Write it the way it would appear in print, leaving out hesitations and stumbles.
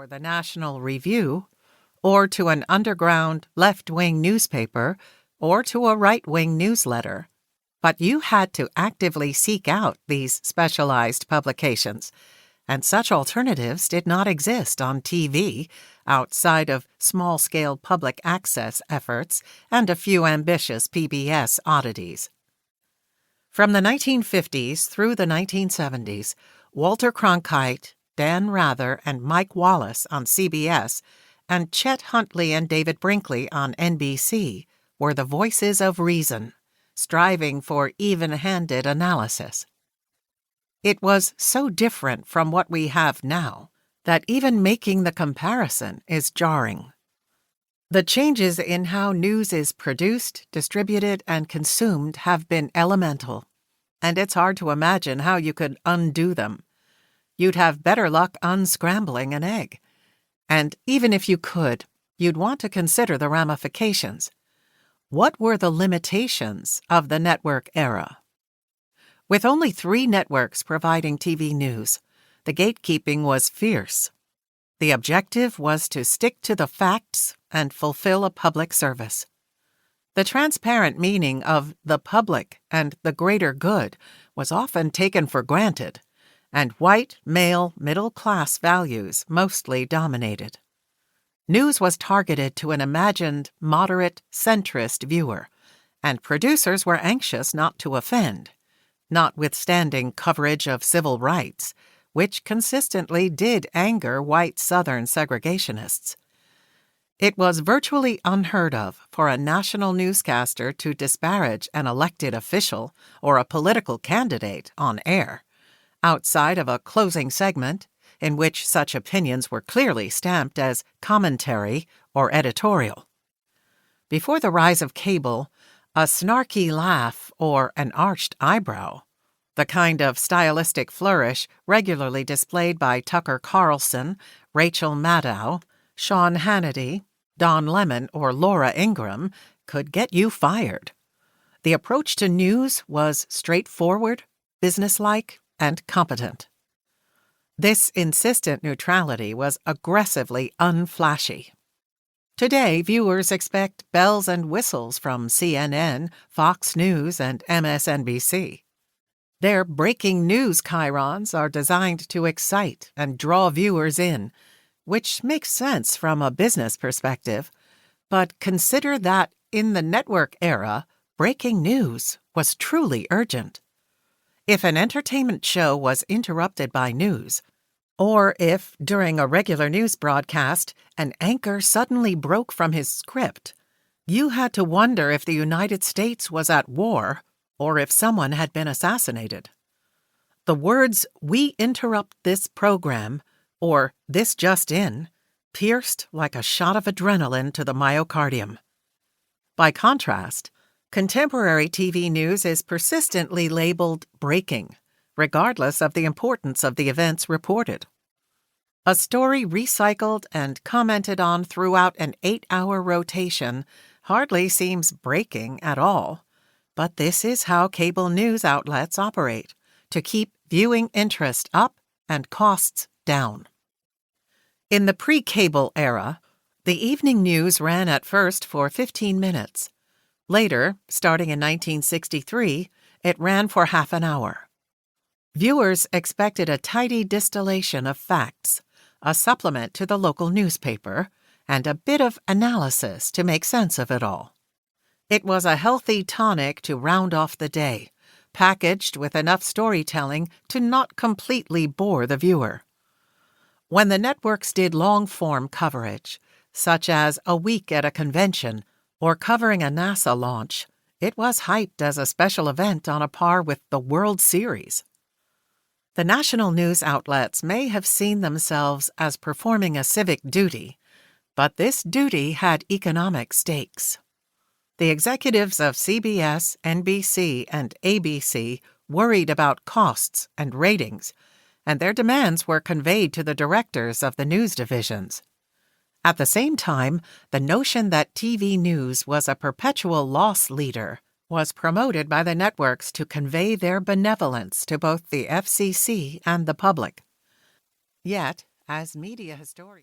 or the National Review, or to an underground left-wing newspaper, or to a right-wing newsletter. But you had to actively seek out these specialized publications, and such alternatives did not exist on TV outside of small-scale public access efforts and a few ambitious PBS oddities. From the 1950s through the 1970s, Walter Cronkite, Dan Rather, and Mike Wallace on CBS, and Chet Huntley and David Brinkley on NBC were the voices of reason, striving for even-handed analysis. It was so different from what we have now that even making the comparison is jarring. The changes in how news is produced, distributed, and consumed have been elemental, and it's hard to imagine how you could undo them. You'd have better luck unscrambling an egg. And even if you could, you'd want to consider the ramifications. What were the limitations of the network era? With only 3 networks providing TV news, the gatekeeping was fierce. The objective was to stick to the facts and fulfill a public service. The transparent meaning of the public and the greater good was often taken for granted, and white, male, middle-class values mostly dominated. News was targeted to an imagined, moderate, centrist viewer, and producers were anxious not to offend, notwithstanding coverage of civil rights, which consistently did anger white Southern segregationists. It was virtually unheard of for a national newscaster to disparage an elected official or a political candidate on air, outside of a closing segment in which such opinions were clearly stamped as commentary or editorial. Before the rise of cable, a snarky laugh or an arched eyebrow, the kind of stylistic flourish regularly displayed by Tucker Carlson, Rachel Maddow, Sean Hannity, Don Lemon, or Laura Ingraham, could get you fired. The approach to news was straightforward, businesslike, and competent. This insistent neutrality was aggressively unflashy. Today, viewers expect bells and whistles from CNN, Fox News, and MSNBC. Their breaking news chyrons are designed to excite and draw viewers in, which makes sense from a business perspective, but consider that in the network era, breaking news was truly urgent. If an entertainment show was interrupted by news, or if, during a regular news broadcast, an anchor suddenly broke from his script, you had to wonder if the United States was at war or if someone had been assassinated. The words, "We interrupt this program," or "this just in," pierced like a shot of adrenaline to the myocardium. By contrast, contemporary TV news is persistently labeled breaking, regardless of the importance of the events reported. A story recycled and commented on throughout an 8-hour rotation hardly seems breaking at all, but this is how cable news outlets operate, to keep viewing interest up and costs down. In the pre-cable era, the evening news ran at first for 15 minutes. Later, starting in 1963, it ran for half an hour. Viewers expected a tidy distillation of facts, a supplement to the local newspaper, and a bit of analysis to make sense of it all. It was a healthy tonic to round off the day, packaged with enough storytelling to not completely bore the viewer. When the networks did long-form coverage, such as a week at a convention or covering a NASA launch, it was hyped as a special event on a par with the World Series. The national news outlets may have seen themselves as performing a civic duty, but this duty had economic stakes. The executives of CBS, NBC, and ABC worried about costs and ratings, and their demands were conveyed to the directors of the news divisions. At the same time, the notion that TV news was a perpetual loss leader was promoted by the networks to convey their benevolence to both the FCC and the public. Yet, as media historians,